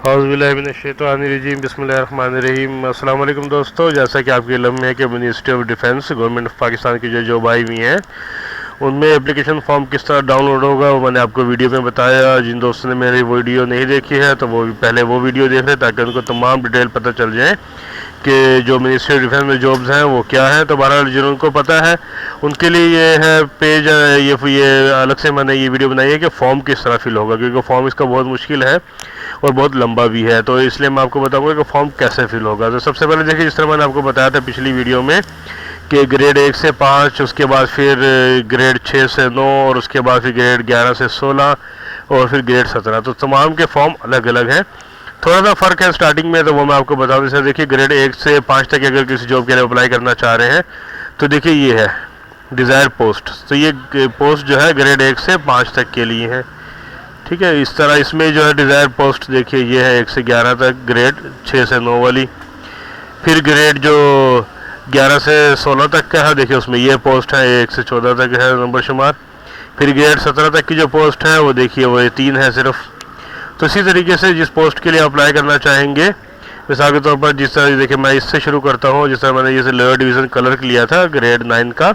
औज़ुबिल्लाहिमिनश्शैतानिर्रजीम बिस्मिल्लाहिर्रहमानिर्रहीम। अस्सलाम वालेकुम दोस्तों, जैसा कि आपके इल्म में है कि ministry of defence government of Pakistan की जो जॉब आई हुई हैं उनमें एप्लीकेशन फॉर्म किस तरह डाउनलोड होगा वो मैंने आपको वीडियो में बताया। जिन दोस्तों ने मेरी वीडियो नहीं देखी है तो वो पहले वो वीडियो देख लें ताकि उनको तमाम डिटेल पता चल जाए कि जो मिनिस्ट्री ऑफ डिफेंस में जॉब्स हैं वो क्या है। तो बहरहाल जिनको पता है उनके लिए ये है पेज, ये अलग से मैंने ये वीडियो बनाई है कि फॉर्म किस तरह फिल होगा, क्योंकि फॉर्म इसका बहुत मुश्किल है और बहुत लंबा भी है। तो इसलिए मैं आपको बताऊंगा कि फॉर्म कैसे फिल होगा। तो सबसे पहले देखिए, जिस तरह मैंने आपको बताया था पिछली वीडियो में कि ग्रेड 1 से 5, उसके बाद फिर ग्रेड 6 से 9 और उसके बाद फिर ग्रेड 11 से 16 और फिर ग्रेड 17, तो तमाम के फॉर्म अलग अलग हैं। थोड़ा सा फ़र्क है स्टार्टिंग में, तो वो मैं आपको बता दूँ। जैसे देखिए, ग्रेड 1 से 5 तक अगर किसी जॉब के लिए अप्लाई करना चाह रहे हैं तो देखिए ये है डिज़ायर पोस्ट। तो ये पोस्ट जो है ग्रेड 1 से 5 तक के लिए है, ठीक है। इस तरह इसमें जो है डिज़ायर पोस्ट देखिए ये है 1 से 11 तक, ग्रेड 6 से 9 वाली। फिर ग्रेड जो 11 से 16 तक का है देखिए उसमें ये पोस्ट है 1 से 14 तक है नंबर शुमार। फिर ग्रेड 17 तक की जो पोस्ट है वो देखिए वो 3 है सिर्फ। तो इसी तरीके से जिस पोस्ट के लिए अप्लाई करना चाहेंगे, मिसाल के तौर पर जिस तरह देखिए मैं इससे शुरू करता हूँ, जिस तरह मैंने जैसे लोअर डिवीज़न क्लर्क लिया था ग्रेड 9 का,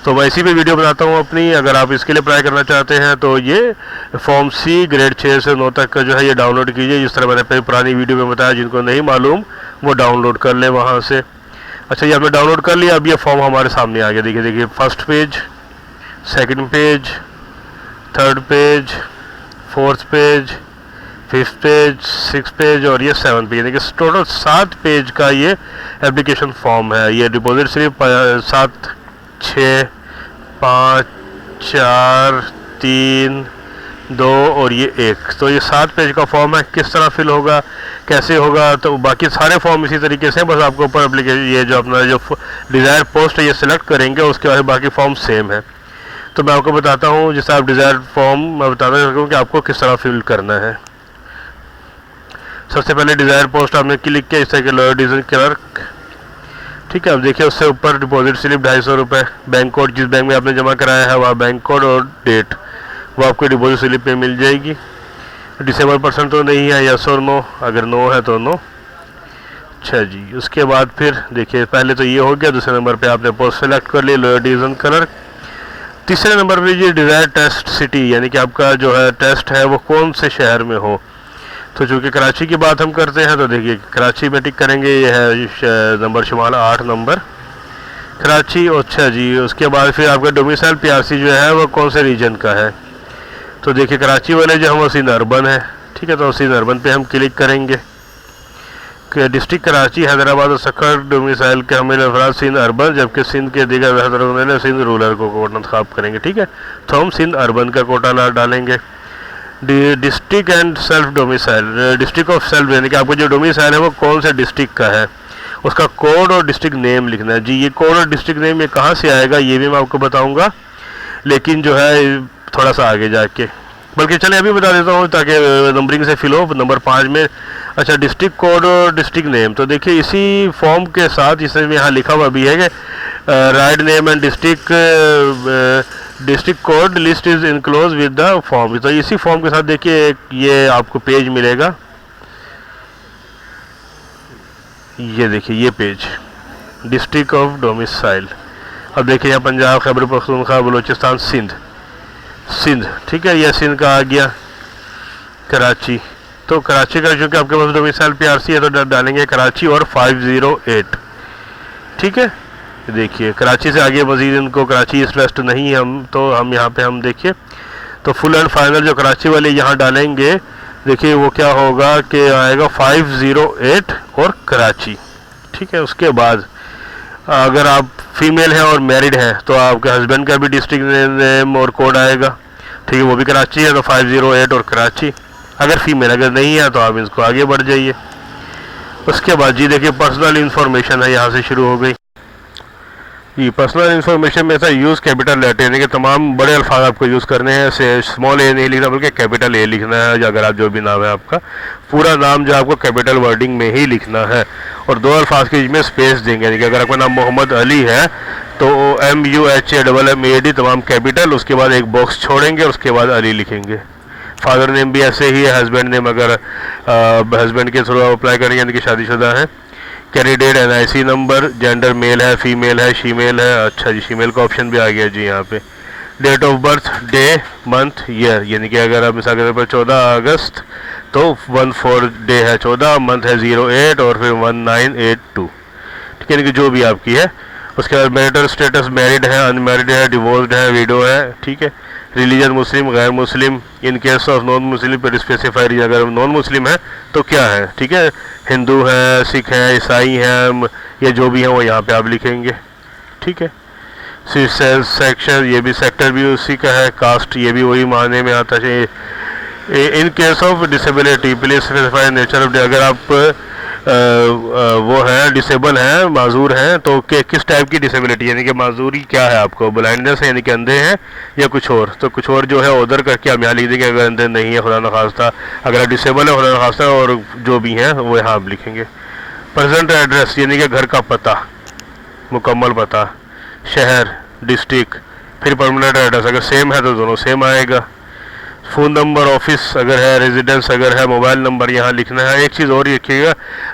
तो मैं इसी पे वीडियो बनाता हूँ अपनी। अगर आप इसके लिए अप्लाई करना चाहते हैं तो ये फॉर्म सी ग्रेड 6 से 9 तक का जो है ये डाउनलोड कीजिए, जिस तरह मैंने पुरानी वीडियो में बताया। जिनको नहीं मालूम वो डाउनलोड कर ले वहाँ से। अच्छा, ये आपने डाउनलोड कर लिया। अब ये फॉर्म हमारे सामने आ गया। देखिए first page, second page, third page, fourth page, fifth page, six page और ये 7th पेज। देखिए टोटल 7 पेज का ये एप्लीकेशन फॉर्म है। ये डिपॉजिट स्लिप 7, 6, 5, 4, 3, 2 और ये 1। तो ये 7 पेज का फॉर्म है। किस तरह फिल होगा, कैसे होगा, तो बाकी सारे फॉर्म इसी तरीके से, बस आपको ऊपर एप्लीकेशन ये जो अपना जो डिज़ायर पोस्ट है ये सिलेक्ट करेंगे, उसके बाद बाकी फॉर्म सेम है। तो मैं आपको बताता हूँ, जैसे आप डिज़ायर फॉर्म मैं बताता हूँ कि आपको किस तरह फिल करना है। सबसे पहले डिज़ायर पोस्ट आपने क्लिक किया, इस तरह के लोअर डिवीज़न क्लर्क, ठीक है। अब देखिए उससे ऊपर डिपॉजिट स्लिप 250 रुपये, बैंक कोड जिस बैंक में आपने जमा कराया है वह बैंक कोड और डेट वो आपको डिपॉजिट स्लिप में मिल जाएगी। डिसेबल पर्सन तो नहीं है, यस और नो, अगर नो है तो नो। अच्छा जी, उसके बाद फिर देखिए पहले तो ये हो गया। दूसरे नंबर पे आपने पोस्ट सेलेक्ट कर लिया लोअर डिवीज़न क्लर्क। तीसरे नंबर पे ये डिज़ायर टेस्ट सिटी, यानी कि आपका जो है टेस्ट है वो कौन से शहर में हो। तो चूँकि कराची की बात हम करते हैं तो देखिए कराची में टिक करेंगे। ये है नंबर शुमार 8 नंबर कराची। अच्छा जी, उसके बाद फिर आपका डोमिसाइल पीआरसी जो है वो कौन से रीजन का है। तो देखिए कराची वाले जो हम वो सिंध अर्बन है, ठीक है। तो सिंध अर्बन पे हम क्लिक करेंगे कि डिस्ट्रिक्ट कराची, हैदराबाद और सखर डोमिसाइल के हमें अफराद सिंध अर्बन, जबकि सिंध के दीगर बेहतर सिंध रूरल को कोटा इंतखाब करेंगे, ठीक है। तो हम सिंध अर्बन का कोटा डालेंगे। District and self domicile, district of self यानी कि आपको जो डोमिसाइल है वो कौन से डिस्ट्रिक्ट का है, उसका कोड और डिस्ट्रिक्ट नेम लिखना है जी। ये कोड और डिस्ट्रिक्ट नेम ये कहाँ से आएगा ये भी मैं आपको बताऊंगा, लेकिन जो है थोड़ा सा आगे जाके, बल्कि चले अभी बता देता हूँ ताकि नंबरिंग से फिल हो। नंबर 5 में अच्छा डिस्ट्रिक्ट कोड और डिस्ट्रिक्ट नेम, तो देखिए इसी फॉर्म के साथ इसमें यहाँ लिखा हुआ भी है कि write name and district code list is enclose with the form. तो इसी फॉर्म के साथ देखिए ये आपको पेज मिलेगा। ये देखिए ये पेज डिस्ट्रिक्ट ऑफ डोमिसाइल। अब देखिए यहाँ पंजाब, खैबर पख्तूनख्वा, बलूचिस्तान, सिंध, ठीक है। यह सिंध का आ गया। कराची, तो कराची का चूँकि आपके पास डोमिसाइल पीआरसी है तो डालेंगे कराची और 508, ठीक है। देखिए कराची से आगे मजीद इनको कराची ईस्ट वेस्ट नहीं है, हम यहाँ पे हम देखिए तो फुल एंड फाइनल जो कराची वाले यहाँ डालेंगे, देखिए वो क्या होगा कि आएगा 508 और कराची, ठीक है। उसके बाद अगर आप फीमेल हैं और मैरिड हैं तो आपके हस्बैंड का भी डिस्ट्रिक्ट नेम और कोड आएगा, ठीक है। वो भी कराची है तो 508 और कराची। अगर फीमेल अगर नहीं है तो आप इसको आगे बढ़ जाइए। उसके बाद जी देखिए पर्सनल इंफॉर्मेशन है, यहाँ से शुरू हो गई ये पर्सनल इन्फॉर्मेशन में ऐसा यूज़ कैपिटल लेटर, यानी कि तमाम बड़े अल्फाज आपको यूज़ करने हैं। से स्मॉल ए नहीं लिखना बल्कि कैपिटल ए लिखना है। अगर आप जो भी नाम है आपका पूरा नाम जो आपको कैपिटल वर्डिंग में ही लिखना है और 2 अल्फाज के बीच में स्पेस देंगे, यानी कि अगर आपका नाम मोहम्मद अली है तो MUHAMMAD तमाम कैपिटल, उसके बाद एक बॉक्स छोड़ेंगे, उसके बाद अली लिखेंगे, फादर नेम भी ऐसे ही है, हस्बैंड नेम अगर हस्बैंड के थ्रू अप्लाई करेंगे यानी कि शादीशुदा है। Candidate NIC number, gender male है, फीमेल है, शीमेल है। अच्छा जी, शीमेल का ऑप्शन भी आ गया जी यहाँ पे। Date of birth, day, month, year, यानी कि अगर आप मिसाल के तौर पर 14 अगस्त तो 14 डे है 14, मंथ है 08 और फिर 1982, ठीक है, यानी कि जो भी आपकी है। उसके बाद मैरिटल स्टेटस, मैरिड है, अनमैरिड है, डिवोर्स्ड है, विडो है, ठीक है। रिलीजन मुस्लिम, गैर Muslim. In case of non Muslim पर स्पेसिफाई, अगर नॉन मुस्लिम है तो क्या है, ठीक है, हिंदू है, सिख है, ईसाई हैं, ये जो भी है वो यहाँ पे आप लिखेंगे, ठीक है। सेक्शन, ये भी सेक्टर भी उसी का है। कास्ट, ये भी वही मायने में आता है। इन case of disability please specify nature of, अगर आप वो है डिसेबल हैं, माजूर हैं, तो किस टाइप की डिसेबिलिटी, यानी कि माजूरी क्या है आपको, ब्लाइंडनेस है यानी कि अंधे हैं या कुछ और, तो कुछ और जो है उधर करके हम यहाँ लिख देंगे। अगर अंधे नहीं है खुदा न खास्ता, अगर आप डिसेबल है खुदा न खास्ता, और जो भी हैं वो यहाँ आप लिखेंगे। प्रेजेंट एड्रेस यानी कि घर का पता, मुकम्मल पता, शहर, डिस्ट्रिक्ट, फिर परमानेंट एड्रेस, अगर सेम है तो दोनों सेम आएगा। फ़ोन नंबर, ऑफिस अगर है, रेजिडेंस अगर है, मोबाइल नंबर यहाँ लिखना है। एक चीज़ और लिखिएगा,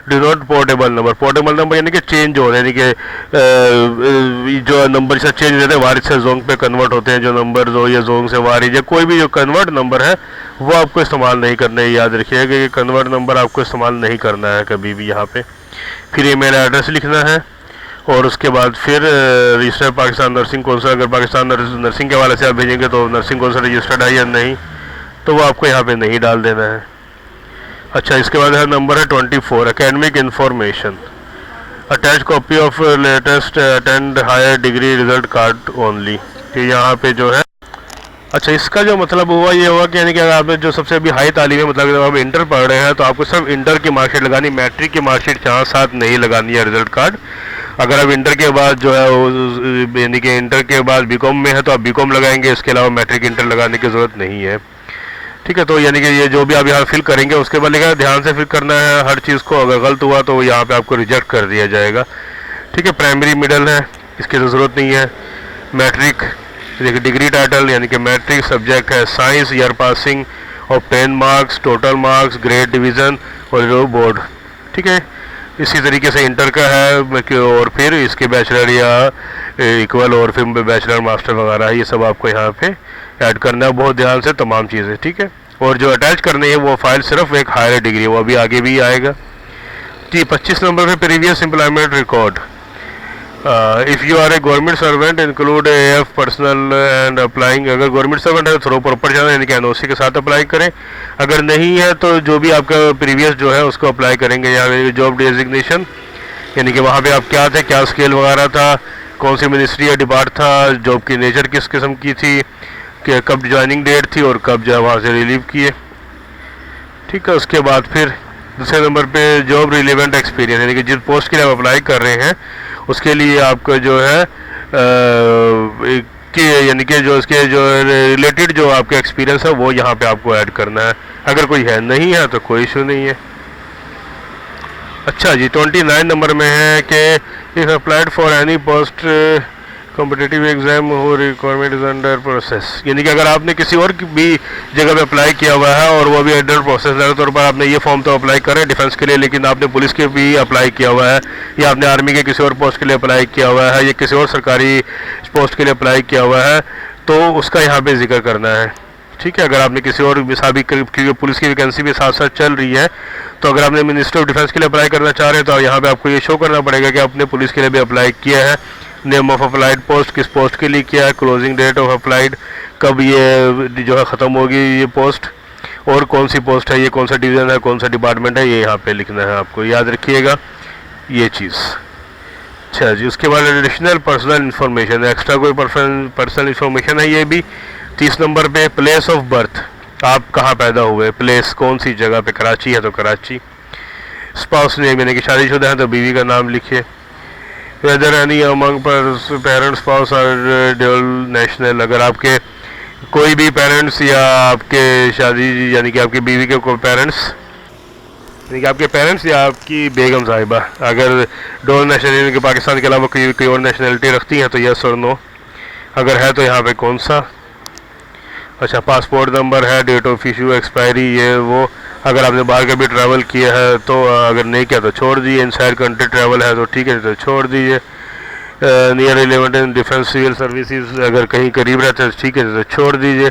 do not portable number. Portable number यानी कि चेंज हो रहे, यानी कि जो नंबर से चेंज रहते हैं, वारिद से जोंग पे कन्वर्ट होते हैं जो नंबर, जो या जोंग से वारिद या कोई भी जो कन्वर्ट नंबर है वो आपको इस्तेमाल नहीं करना है। याद रखिएगा कि कन्वर्ट नंबर आपको इस्तेमाल नहीं करना है कभी भी यहाँ पे। फिर ईमेल एड्रेस लिखना है और उसके बाद फिर रजिस्टर पाकिस्तान नर्सिंग कौंसिल, अगर पाकिस्तान नर्सिंग के हवाले से आप भेजेंगे तो नर्सिंग कौंसिल रजिस्टर्ड है या नहीं, तो वो आपको यहाँ पे नहीं डाल देना है। अच्छा, इसके बाद है नंबर है 24, academic information, attach copy of latest attend higher degree result card only, कि यहाँ पे जो है। अच्छा, इसका जो मतलब हुआ ये हुआ कि यानी कि अगर आपने जो सबसे अभी हाई तालीम है, मतलब जब आप इंटर पढ़ रहे हैं तो आपको सिर्फ इंटर की मार्कशीट लगानी, मैट्रिक की मार्कशीट यहाँ साथ नहीं लगानी है, रिजल्ट कार्ड। अगर आप इंटर के बाद जो है यानी कि इंटर के बाद बीकॉम में है तो आप बीकॉम लगाएंगे, इसके अलावा मैट्रिक इंटर लगाने की ज़रूरत नहीं है, ठीक है। तो यानी कि ये जो भी आप यहाँ फिल करेंगे उसके बाद लिखा ध्यान से फिल करना है हर चीज़ को, अगर गलत हुआ तो यहाँ पे आपको रिजेक्ट कर दिया जाएगा, ठीक है। प्राइमरी मिडल है, इसकी तो ज़रूरत नहीं है। मैट्रिक, देखिए डिग्री टाइटल यानी कि मैट्रिक, सब्जेक्ट है साइंस, ईयर पासिंग और 10 marks, total marks, grade division और बोर्ड, ठीक है। इसी तरीके से इंटर का है और फिर इसके बैचलर या इक्वल और फिर बैचलर मास्टर वगैरह ये सब आपको यहाँ पे ऐड करना है बहुत ध्यान से, तमाम चीज़ें, ठीक है। और जो अटैच करनी है वो फाइल सिर्फ एक हायर डिग्री, वो अभी आगे भी आएगा। 25 नंबर पे previous employment record, if you are a government servant include AF personal and applying, अगर गवर्नमेंट सर्वेंट है तो थ्रो प्रॉपर जाना यानी कि NOC के साथ अप्लाई करें, अगर नहीं है तो जो भी आपका प्रीवियस जो है उसको अप्लाई करेंगे। यहाँ जॉब डेजिग्नेशन यानी कि वहाँ पे आप क्या थे, क्या स्केल वगैरह था, कौन सी मिनिस्ट्री या डिपार्ट था, जॉब की नेचर किस किस्म की थी, कि कब ज्वाइनिंग डेट थी और कब जो है वहाँ से रिलीव किए, ठीक है। उसके बाद फिर दूसरे नंबर पे जॉब रिलेवेंट एक्सपीरियंस यानी कि जिस पोस्ट के लिए आप अप्लाई कर रहे हैं उसके लिए आपका जो है यानी कि जो इसके जो रिलेटेड जो आपका एक्सपीरियंस है वो यहाँ पे आपको ऐड करना है, अगर कोई है, नहीं है तो कोई इशू नहीं है। अच्छा जी, 29 नंबर में है कि if applied for any post competitive exam हो रिक्वायरमेंट इज अंडर प्रोसेस, यानी कि अगर आपने किसी और भी जगह पे अप्लाई किया हुआ है और वो भी अंडर प्रोसेस है, तौर पर आपने ये फॉर्म तो अप्लाई करें डिफेंस के लिए, लेकिन आपने पुलिस के भी अप्लाई किया हुआ है या आपने आर्मी के किसी और पोस्ट के लिए अप्लाई किया हुआ है या किसी और सरकारी पोस्ट के लिए अप्लाई किया हुआ है, तो उसका यहाँ पे जिक्र करना है, ठीक है। अगर आपने किसी और क्योंकि पुलिस की वैकेंसी भी साथ साथ चल रही है, तो अगर आपने मिनिस्टर ऑफ डिफेंस के लिए अप्लाई करना चाह रहे हैं तो यहाँ पे आपको ये शो करना पड़ेगा कि आपने पुलिस के लिए भी अप्लाई किया है, नेम ऑफ अप्लाइड पोस्ट, किस पोस्ट के लिए किया है, क्लोजिंग डेट ऑफ अप्लाइड, कब ये जो है ख़त्म होगी ये पोस्ट, और कौन सी पोस्ट है, ये कौन सा डिवीज़न है, कौन सा डिपार्टमेंट है, ये यहाँ पे लिखना है आपको, याद रखिएगा ये चीज़। अच्छा जी, उसके बाद एडिशनल पर्सनल इन्फॉर्मेशन, एक्स्ट्रा कोई पर्सनल इन्फॉर्मेशन है, ये भी 30 नंबर पे प्लेस ऑफ बर्थ, आप कहाँ पैदा हुए, प्लेस कौन सी जगह पे, कराची है तो कराची। स्पाउस नेम यानी कि शादीशुदा है तो बीवी का नाम लिखिए। Whether any among parents spouse और ड्यूल नेशनल, अगर आपके कोई भी पेरेंट्स या आपके शादी यानी कि आपकी बीवी के कोई पेरेंट्स यानी कि आपके पेरेंट्स या आपकी बेगम साहिबा अगर डोल नेशनल यानी कि पाकिस्तान के अलावा कोई और नेशनलिटी रखती हैं तो यस और नो, अगर है तो यहाँ पे कौन सा। अच्छा, पासपोर्ट नंबर है, डेट ऑफ इशू, एक्सपायरी, ये वो। अगर आपने बाहर कभी ट्रैवल किया है तो, अगर नहीं किया तो छोड़ दीजिए। इनसाइड कंट्री ट्रैवल है तो ठीक है, तो छोड़ दीजिए। Near relevant in defence civil services, अगर कहीं करीब रहते हैं तो ठीक है, तो छोड़ दीजिए।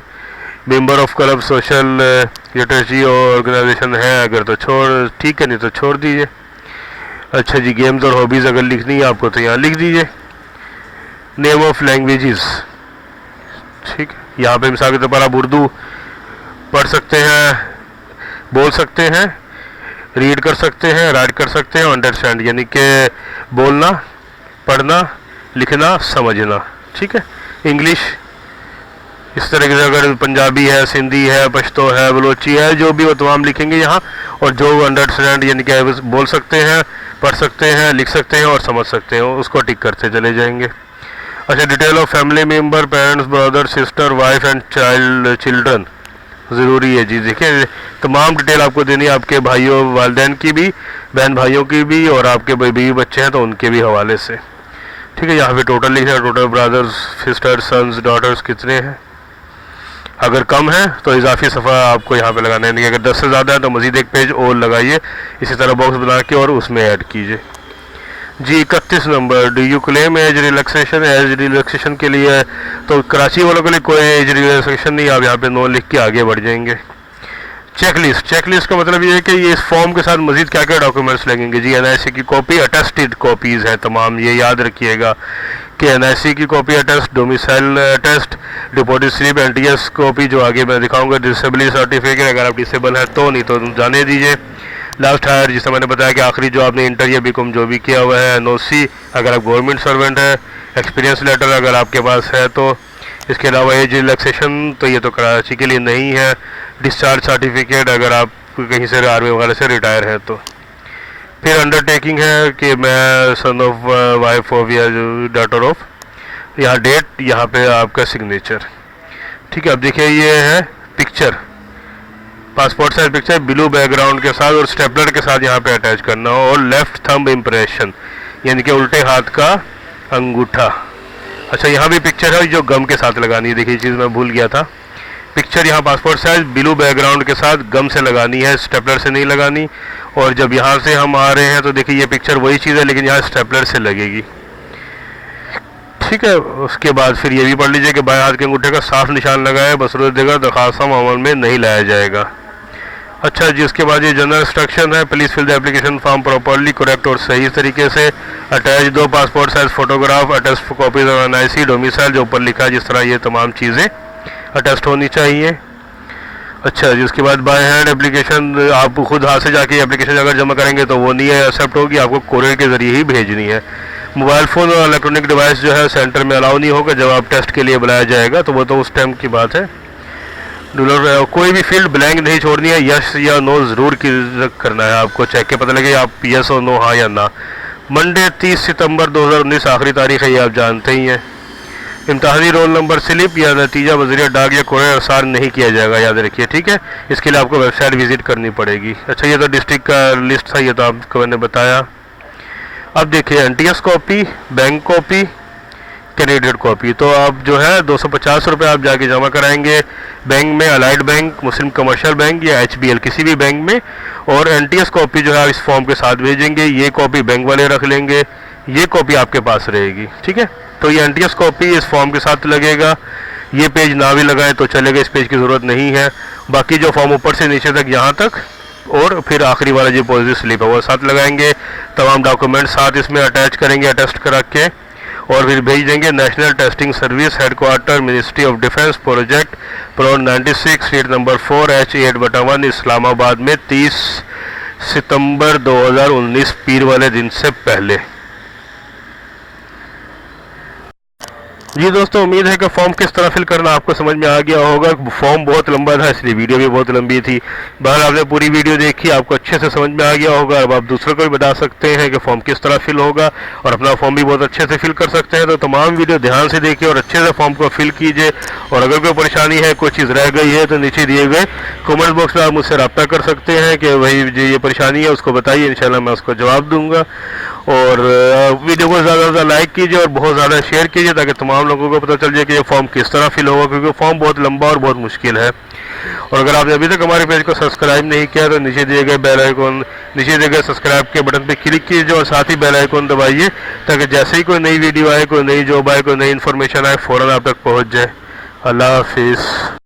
Member of club social literacy organisation है अगर तो ठीक है, नहीं तो छोड़ दीजिए। अच्छा जी, गेम्स और हॉबीज़ अगर लिखनी है आपको तो यहाँ लिख दीजिए। नेम ऑफ लैंग्वेजेस, ठीक है, यहाँ पे मिसाल के तौर पर आप उर्दू पढ़ सकते हैं, बोल सकते हैं, रीड कर सकते हैं, राइट कर सकते हैं, अंडरस्टैंड यानी कि बोलना, पढ़ना, लिखना, समझना, ठीक है। इंग्लिश इस तरह से, अगर पंजाबी है, सिंधी है, पश्तो है, बलोची है, जो भी वो तमाम लिखेंगे यहाँ। और जो अंडरस्टैंड यानी कि बोल सकते हैं, पढ़ सकते हैं, लिख सकते हैं और समझ सकते हैं, उसको टिक करते चले जाएंगे। अच्छा, detail of family member, parents, brother, sister, wife and children ज़रूरी है जी। देखिए, तमाम डिटेल आपको देनी है, आपके भाइयों वालिदैन की भी, बहन भाइयों की भी, और आपके बीवी बच्चे हैं तो उनके भी हवाले से, ठीक है। यहाँ पे टोटल लिखना है, total brothers, sisters, sons, daughters कितने हैं। अगर कम है तो इजाफी सफ़ा आपको यहाँ पे लगाना है, यानी कि अगर 10 से ज़्यादा है तो मज़ीद एक पेज और लगाइए, इसी तरह बॉक्स बना के और उसमें ऐड कीजिए जी। 31 number, do you claim age relaxation. Age relaxation के लिए तो कराची वालों के लिए कोई एज रिलैक्सेशन नहीं, आप यहाँ पे नो लिख के आगे बढ़ जाएंगे। चेकलिस्ट, चेकलिस्ट का मतलब ये है कि ये इस फॉर्म के साथ मजीद क्या क्या डॉक्यूमेंट्स लगेंगे जी। NIC की कॉपी, अटेस्टेड कॉपीज़ हैं तमाम, ये याद रखिएगा कि NIC की copy attest, domicile attest, deposit slip, NTS copy जो आगे मैं दिखाऊंगा, डिसेबिलिटी सर्टिफिकेट अगर आप डिसेबल हैं तो, नहीं तो जाने दीजिए। लास्ट हायर जिससे मैंने बताया कि आखिरी जो आपने इंटर या बीकॉम जो भी किया हुआ है, NOC अगर आप गवर्नमेंट सर्वेंट है, एक्सपीरियंस लेटर अगर आपके पास है तो। इसके अलावा एज रिलैक्सेशन तो ये तो कराची के लिए नहीं है। डिस्चार्ज सर्टिफिकेट अगर आप कहीं से आर्मी वगैरह से रिटायर हैं तो। फिर अंडरटेकिंग है कि मैं सन ऑफ वाइफ ऑफ या डॉटर ऑफ, यहाँ डेट, यहाँ पे आपका सिग्नेचर, ठीक है। अब देखिए ये है picture, passport size picture blue background के साथ और स्टेपलर के साथ यहाँ पे अटैच करना हो, और लेफ्ट थंब इम्प्रेशन यानी कि उल्टे हाथ का अंगूठा। अच्छा, यहाँ भी पिक्चर है जो गम के साथ लगानी है, देखिए चीज़ मैं भूल गया था। पिक्चर यहाँ पासपोर्ट साइज ब्लू बैकग्राउंड के साथ गम से लगानी है, स्टेपलर से नहीं लगानी। और जब यहाँ से हम आ रहे हैं तो देखिए ये पिक्चर वही चीज़ है लेकिन यहाँ स्टेपलर से लगेगी, ठीक है। उसके बाद फिर ये भी पढ़ लीजिए कि बाएं हाथ के अंगूठे का साफ निशान लगाए, बसरूत देगा दरखास्त अमल में नहीं लाया जाएगा। अच्छा जी, उसके बाद ये जनरल इंस्ट्रक्शन है, please fill the application form properly, correct और सही तरीके से। Attach 2 passport size photograph, attest copies of NIC, domicile जो ऊपर लिखा है जिस तरह, ये तमाम चीज़ें अटेस्ट होनी चाहिए। अच्छा जी, उसके बाद बाय हैंड एप्लीकेशन, आप खुद हाथ से जाके एप्लीकेशन अगर जमा करेंगे तो वो नहीं है एक्सेप्ट होगी, आपको कोरियर के ज़रिए ही भेजनी है। मोबाइल फ़ोन और इलेक्ट्रॉनिक डिवाइस जो है सेंटर में अलाउ नहीं होगा, जब आप टेस्ट के लिए बुलाया जाएगा तो वो तो उस टाइम की बात है। कोई भी फील्ड ब्लैंक नहीं छोड़नी है, यस या नो ज़रूर करना है आपको, चेक के पता लगे आप यस और नो, हाँ या ना। मंडे 30 सितंबर 2019 आखिरी तारीख है, ये आप जानते ही हैं। इम्तहानी रोल नंबर स्लिप या नतीजा वज़ीर डाक या कोरियर अरसाल नहीं किया जाएगा, याद रखिए, ठीक है। इसके लिए आपको वेबसाइट विजिट करनी पड़ेगी। अच्छा, ये तो डिस्ट्रिक्ट का लिस्ट था, ये तो आपको मैंने बताया। अब देखिए NTS copy, bank copy, candidate copy, तो आप जो है 250 रुपये आप जाके जमा कराएंगे बैंक में, अलाइड बैंक, मुस्लिम कमर्शियल बैंक या HBL किसी भी बैंक में। और NTS कॉपी जो है इस फॉर्म के साथ भेजेंगे, ये कॉपी बैंक वाले रख लेंगे, ये कॉपी आपके पास रहेगी, ठीक है। तो ये NTS कॉपी इस फॉर्म के साथ लगेगा, ये पेज ना भी लगाएं तो चलेगा, इस पेज की ज़रूरत नहीं है। बाकी जो फॉर्म ऊपर से नीचे तक यहाँ तक और फिर आखिरी वाला जो पॉजिटिव स्लिप है वो साथ लगाएंगे, तमाम डॉक्यूमेंट साथ इसमें अटैच करेंगे, अटेस्ट करा के, और फिर भेज देंगे national testing service, headquarter, ministry of defence, project प्रोड 96, स्ट्रीट नंबर 4, H8/1, इस्लामाबाद में 30 सितंबर 2019 पीर वाले दिन से पहले। जी दोस्तों, उम्मीद है कि फॉर्म किस तरह फिल करना आपको समझ में आ गया होगा। फॉर्म बहुत लंबा था इसलिए वीडियो भी बहुत लंबी थी, बहर आपने पूरी वीडियो देखी, आपको अच्छे से समझ में आ गया होगा। अब आप दूसरों को भी बता सकते हैं कि फॉर्म किस तरह फिल होगा और अपना फॉर्म भी बहुत अच्छे से फिल कर सकते हैं। तो तमाम वीडियो ध्यान से देखिए और अच्छे से फॉर्म को फिल कीजिए। और अगर कोई परेशानी है, कोई चीज़ रह गई है तो नीचे दिए गए कमेंट बॉक्स में आप मुझसे रब्ता कर सकते हैं कि भाई ये परेशानी है, उसको बताइए, इंशाल्लाह मैं उसको जवाब दूंगा। और वीडियो को ज़्यादा से ज़्यादा लाइक कीजिए और बहुत ज़्यादा शेयर कीजिए ताकि तमाम लोगों को पता चल जाए कि ये फॉर्म किस तरह फिल होगा, क्योंकि फॉर्म बहुत लंबा और बहुत मुश्किल है। और अगर आपने अभी तक हमारे पेज को सब्सक्राइब नहीं किया तो नीचे दिए गए बेल आइकन, नीचे दिए गए सब्सक्राइब के बटन पर क्लिक कीजिए और साथ ही बेल आइकन दबाइए ताकि जैसे ही कोई नई वीडियो आए, कोई नई जॉब आए, कोई नई इन्फॉर्मेशन आए, फ़ौरन आप तक पहुँच जाए। अल्लाह हाफिज़।